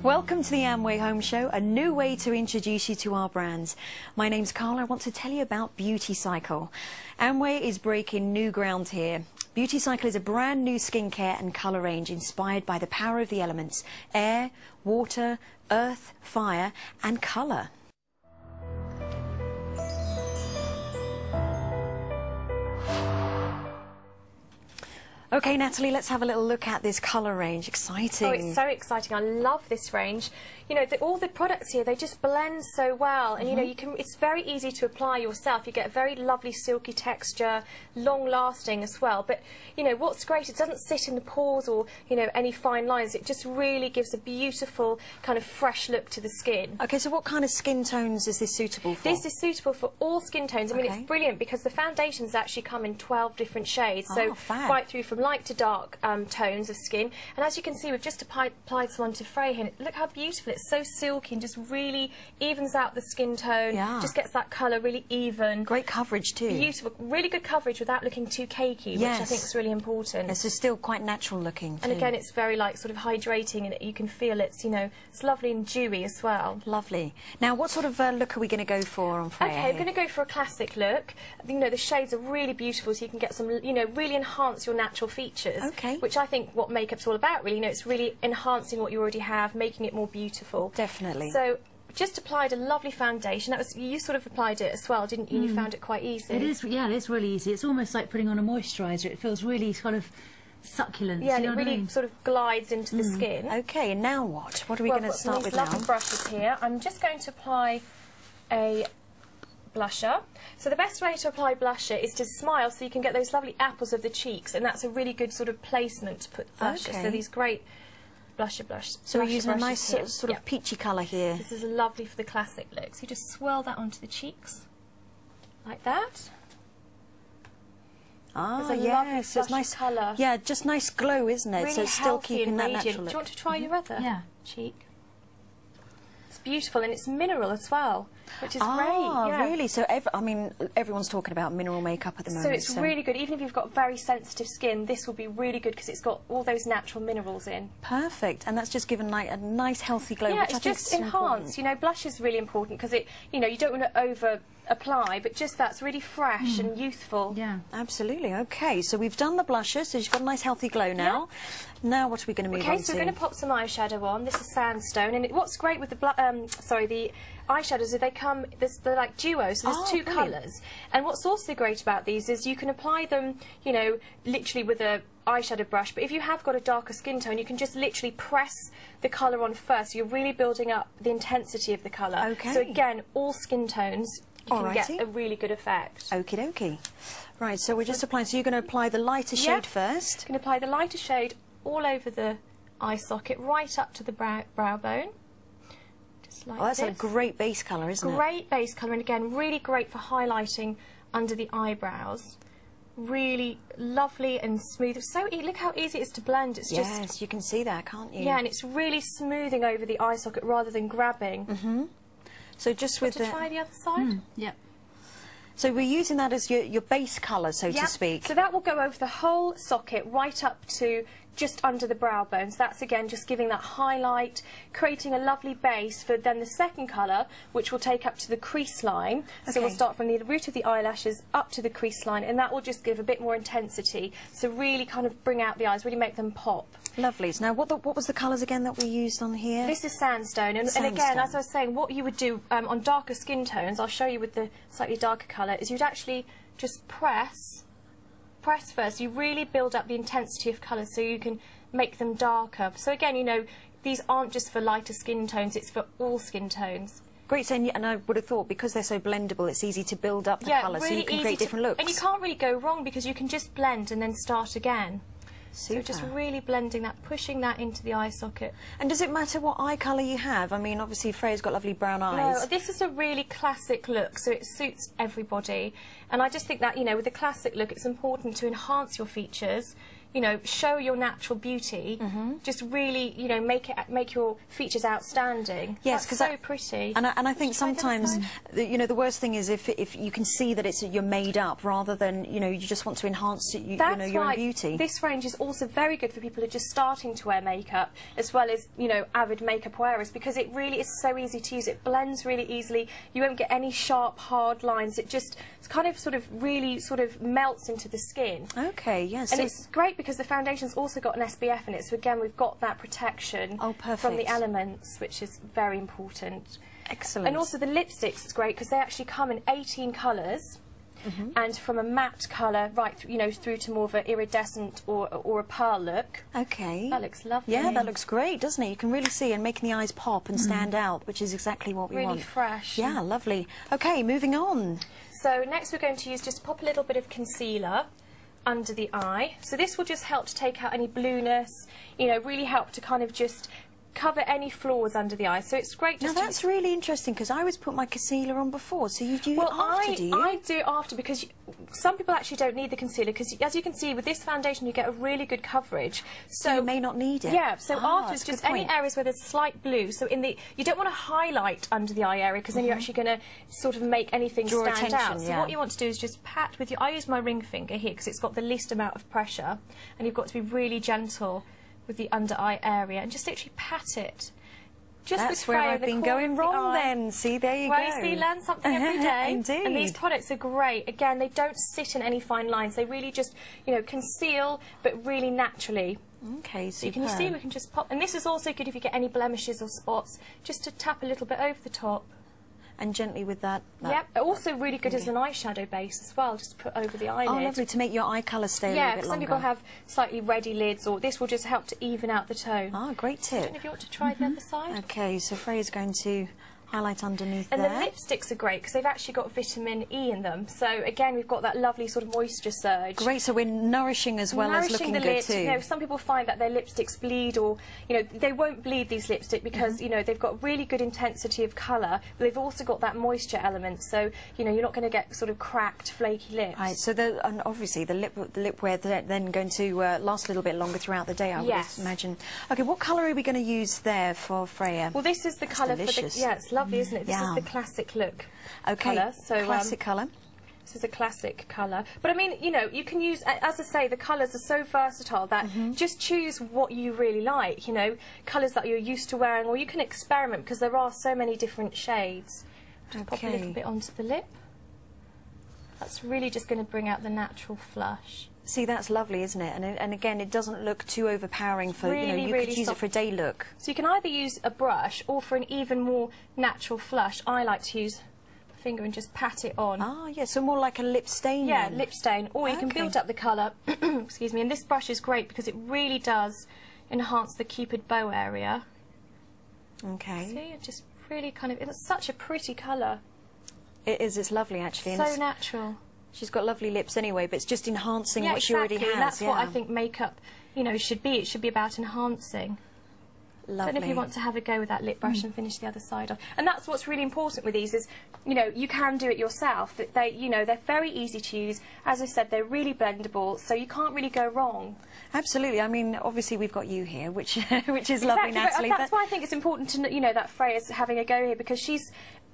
Welcome to the Amway Home Show, a new way to introduce you to our brands. My name's Carla. I want to tell you about BeautyCycle. Amway is breaking new ground here. BeautyCycle is a brand new skincare and colour range inspired by the power of the elements: air, water, earth, fire and colour. Okay, Natalie, let's have a little look at this colour range. Exciting. Oh, it's so exciting. I love this range. You know, all the products here, they just blend so well. And, you know, it's very easy to apply yourself. You get a very lovely silky texture, long-lasting as well. But, you know, what's great, it doesn't sit in the pores or, you know, any fine lines. It just really gives a beautiful kind of fresh look to the skin. Okay, so what kind of skin tones is this suitable for? This is suitable for all skin tones. I mean, it's brilliant because the foundations actually come in 12 different shades. So right through from light to dark tones of skin. And as you can see, we've just applied some onto Frey here. Look how beautiful. It's so silky and just really evens out the skin tone. Yeah. Just gets that colour really even. Great coverage too. Beautiful. Really good coverage without looking too cakey, which I think is really important. Yes, it's still quite natural looking too. And again, it's very like sort of hydrating, and you can feel it's, you know, it's lovely and dewy as well. Lovely. Now, what sort of look are we going to go for on Freya? Okay, we're going to go for a classic look. You know, the shades are really beautiful, so you can get some, you know, really enhance your natural features. Okay. Which I think what makeup's all about, really. You know, it's really enhancing what you already have, making it more beautiful. Definitely. So, just applied a lovely foundation. That was, you sort of applied it as well, didn't you? You found it quite easy. It is, yeah, it's really easy. It's almost like putting on a moisturiser. It feels really kind of succulent. Yeah, and it really sort of glides into the skin. Okay, and now what? What are we going to start with now? I've got some lovely brushes here. I'm just going to apply a blusher. So the best way to apply blusher is to smile, so you can get those lovely apples of the cheeks, and that's a really good sort of placement to put blusher. So these great blusher. So we're using a nice sort of peachy colour here. This is lovely for the classic look. So you just swirl that onto the cheeks, like that. Ah, yes, so it's nice colour. Yeah, just nice glow, isn't it? Really so it's still keeping that natural look. Do you want to try your other cheek? It's beautiful, and it's mineral as well, which is great. Yeah. Really? So, I mean, everyone's talking about mineral makeup at the moment. So it's really good. Even if you've got very sensitive skin, this will be really good because it's got all those natural minerals in. Perfect. And that's just given like a nice healthy glow. Yeah, which it's I think just is enhanced. important. You know, blush is really important because it, you know, you don't want to over apply, but just that's really fresh and youthful. Yeah, absolutely. Okay, so we've done the blusher, so she's got a nice healthy glow now. Now what are we going to move on to? Okay, so we're going to pop some eyeshadow on. This is Sandstone, and what's great with the the eyeshadows is they're like duos, so there's two colours. And what's also great about these is you can apply them, you know, literally with a eyeshadow brush, but if you have got a darker skin tone, you can just literally press the colour on first. So you're really building up the intensity of the colour. Okay. So again, all skin tones, you can get a really good effect. Okie dokie. Right, so we're just applying, so you're going to apply the lighter shade first. You can apply the lighter shade all over the eye socket, right up to the brow bone. Just like that's a great base colour, isn't it? Great base colour, and again, really great for highlighting under the eyebrows. Really lovely and smooth. So look how easy it is to blend. It's just you can see that, can't you? Yeah, and it's really smoothing over the eye socket rather than grabbing. So just with the... try the other side? Yep. So we're using that as your base colour, so to speak. So that will go over the whole socket right up to just under the brow bone. So that's again just giving that highlight, creating a lovely base for then the second colour, which will take up to the crease line. So we'll start from the root of the eyelashes up to the crease line, and that will just give a bit more intensity. So really kind of bring out the eyes, really make them pop. Lovely. So now, what was the colours again that we used on here? This is Sandstone, and again, as I was saying, what you would do on darker skin tones, I'll show you with the slightly darker colour, is you'd actually just press first. You really build up the intensity of colour so you can make them darker. So again, you know, these aren't just for lighter skin tones, it's for all skin tones. Great, so, and I would have thought because they're so blendable, it's easy to build up the colour, really so you can create different looks. And you can't really go wrong because you can just blend and then start again. Super. So just really blending that, pushing that into the eye socket. And does it matter what eye colour you have? I mean, obviously Freya's got lovely brown eyes. No, this is a really classic look, so it suits everybody. And I just think that, you know, with a classic look, it's important to enhance your features. you know, show your natural beauty, just really, you know, make your features outstanding. Yes, because so pretty. And I think sometimes, you know, the worst thing is if you can see that you're made up rather than, you know, you just want to enhance you know, your own beauty. This range is also very good for people who are just starting to wear makeup, as well as, you know, avid makeup wearers, because it really is so easy to use. It blends really easily. You won't get any sharp, hard lines. It's kind of sort of really sort of melts into the skin. Okay, yes. And it's great because the foundation's also got an SPF in it, so again we've got that protection from the elements, which is very important. Excellent. And also the lipsticks is great because they actually come in 18 colours. And from a matte colour right through, you know, through to more of an iridescent or a pearl look. Okay. That looks lovely. Yeah, that looks great, doesn't it? You can really see and making the eyes pop and stand out, which is exactly what we want. Really fresh. Yeah, lovely. Okay, moving on. So next we're going to use just pop a little bit of concealer under the eye. So this will just help to take out any blueness, you know, really help to kind of just cover any flaws under the eye. So it's great just now that's really interesting because I always put my concealer on before, so you do it after, do you? I do it after because some people actually don't need the concealer because, as you can see, with this foundation you get a really good coverage. So you may not need it. Yeah, so afterwards just any areas where there's slight blue, so you don't want to highlight under the eye area because then you're actually going to sort of make anything stand out. So what you want to do is just pat with your, I use my ring finger here because it's got the least amount of pressure, and you've got to be really gentle with the under eye area and just literally pat it. That's where I've been going wrong then. See, there you go. Well, you see, learn something every day. Indeed. And these products are great. Again, they don't sit in any fine lines. They really just, you know, conceal, but really naturally. Okay, so you can see we can just pop. And this is also good if you get any blemishes or spots, just to tap a little bit over the top. And gently with that. Yep, also really good as an eyeshadow base as well, just to put over the eyelid. Oh, lovely, to make your eye colour stay a little bit longer. Yeah, some people have slightly reddy lids, or this will just help to even out the tone. Ah, great tip. So I don't know if you want to try the other side. Okay, so Freya's going to highlight underneath and there. And the lipsticks are great because they've actually got vitamin E in them. So again, we've got that lovely sort of moisture surge. Great, so we're nourishing as well as looking good too. You know, some people find that their lipsticks bleed, or you know, they won't bleed these lipsticks because you know they've got really good intensity of colour, but they've also got that moisture element. So you know, you're not going to get sort of cracked, flaky lips. Right. So and obviously the lip wear then going to last a little bit longer throughout the day, I would imagine. Okay, what colour are we going to use there for Freya? Well, this is the colour for the. Yeah, it's lovely, isn't it? This is the classic look colour. So classic colour. This is a classic colour. But I mean, you know, you can use, as I say, the colours are so versatile that just choose what you really like, you know, colours that you're used to wearing, or you can experiment because there are so many different shades. Just pop a little bit onto the lip. That's really just going to bring out the natural flush. See, that's lovely, isn't it? And again, it doesn't look too overpowering for, really, you know, you could use it for a day look. So you can either use a brush, or for an even more natural flush, I like to use my finger and just pat it on. Ah, yeah, so more like a lip stain. Yeah, lip stain. Or you can build up the colour, excuse me, and this brush is great because it really does enhance the Cupid bow area. Okay. See, it just really kind of, it's such a pretty colour. It is, it's lovely actually. So natural. She's got lovely lips anyway, but it's just enhancing what she already has. That's what I think makeup, you know, should be. It should be about enhancing. Lovely. I don't know if you want to have a go with that lip brush and finish the other side off. And that's what's really important with these is, you know, you can do it yourself. They, you know, they're very easy to use. As I said, they're really blendable, so you can't really go wrong. Absolutely. I mean, obviously we've got you here, which is lovely, Natalie. That's why I think it's important to, you know, that Freya's having a go here, because she's,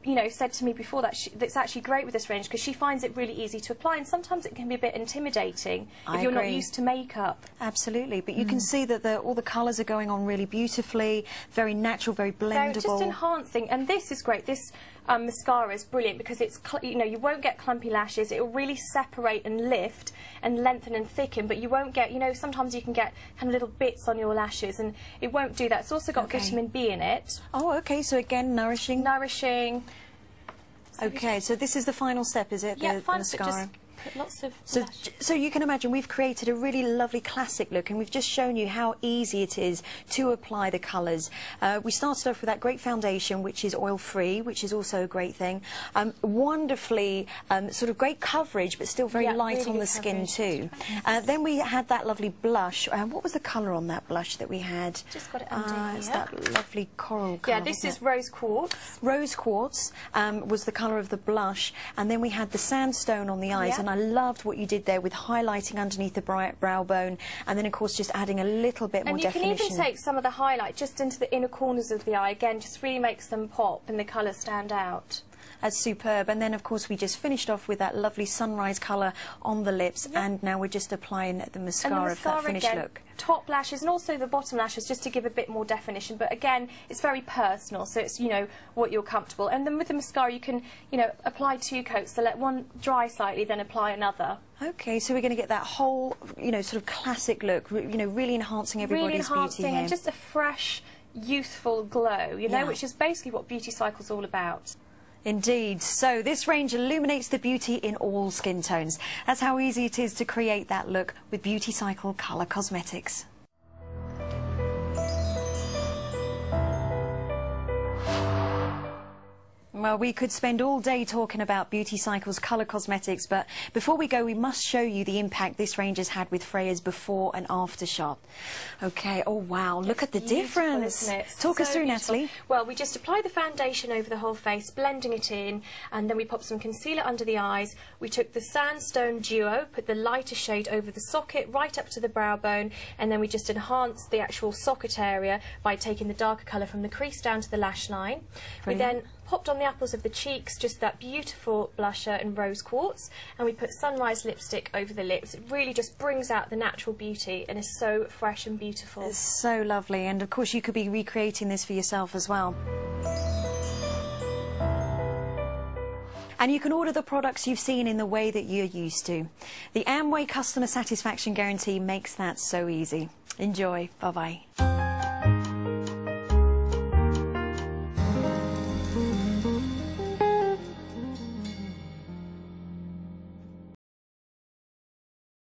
you know, said to me before that that's actually great with this range because she finds it really easy to apply, and sometimes it can be a bit intimidating if you're not used to makeup. Absolutely, but you can see that all the colours are going on really beautifully, very natural, very blendable. So just enhancing, and this is great. This mascara is brilliant because it's, you know, you won't get clumpy lashes. It will really separate and lift and lengthen and thicken, but you won't get, you know, sometimes you can get kind of little bits on your lashes, and it won't do that. It's also got vitamin B in it. Oh, okay, so again, nourishing. Nourishing. Okay, so this is the final step, is it? Yeah, the final mascara. step, just put lots of so you can imagine we've created a really lovely classic look, and we've just shown you how easy it is to apply the colours. We started off with that great foundation, which is oil-free, which is also a great thing. Wonderfully, sort of great coverage, but still very light really on the skin too. Then we had that lovely blush. What was the colour on that blush that we had? Just got it under here. It's that lovely coral colour. Yeah, this is rose quartz. Rose quartz was the colour of the blush, and then we had the sandstone on the eyes, and I loved what you did there with highlighting underneath the brow bone, and then of course just adding a little bit more definition. And you can even take some of the highlight just into the inner corners of the eye. Again, just really makes them pop and the colour stand out. That's superb. And then of course we just finished off with that lovely sunrise colour on the lips, and now we're just applying the mascara for that finished look. Top lashes and also the bottom lashes, just to give a bit more definition, but again it's very personal, so it's, you know, what you're comfortable. And then with the mascara you can, you know, apply 2 coats, so let one dry slightly, then apply another. Okay, so we're going to get that whole, you know, sort of classic look, you know, really enhancing everybody's beauty here. And just a fresh, youthful glow, you know, which is basically what BeautyCycle's all about. Indeed. So this range illuminates the beauty in all skin tones. That's how easy it is to create that look with BeautyCycle Colour Cosmetics. Well, we could spend all day talking about BeautyCycle's colour cosmetics, but before we go, we must show you the impact this range has had with Freya's before and after shot. Okay, oh wow, look at the difference. Isn't it? Talk us through, beautiful. Natalie. Well, we just apply the foundation over the whole face, blending it in, and then we pop some concealer under the eyes. We took the Sandstone Duo, put the lighter shade over the socket right up to the brow bone, and then we just enhanced the actual socket area by taking the darker colour from the crease down to the lash line. Brilliant. We then popped on the apples of the cheeks just that beautiful blusher and rose quartz, and we put sunrise lipstick over the lips. It really just brings out the natural beauty and is so fresh and beautiful. It's so lovely, and of course you could be recreating this for yourself as well. And you can order the products you've seen in the way that you're used to. The Amway Customer Satisfaction Guarantee makes that so easy. Enjoy. Bye-bye.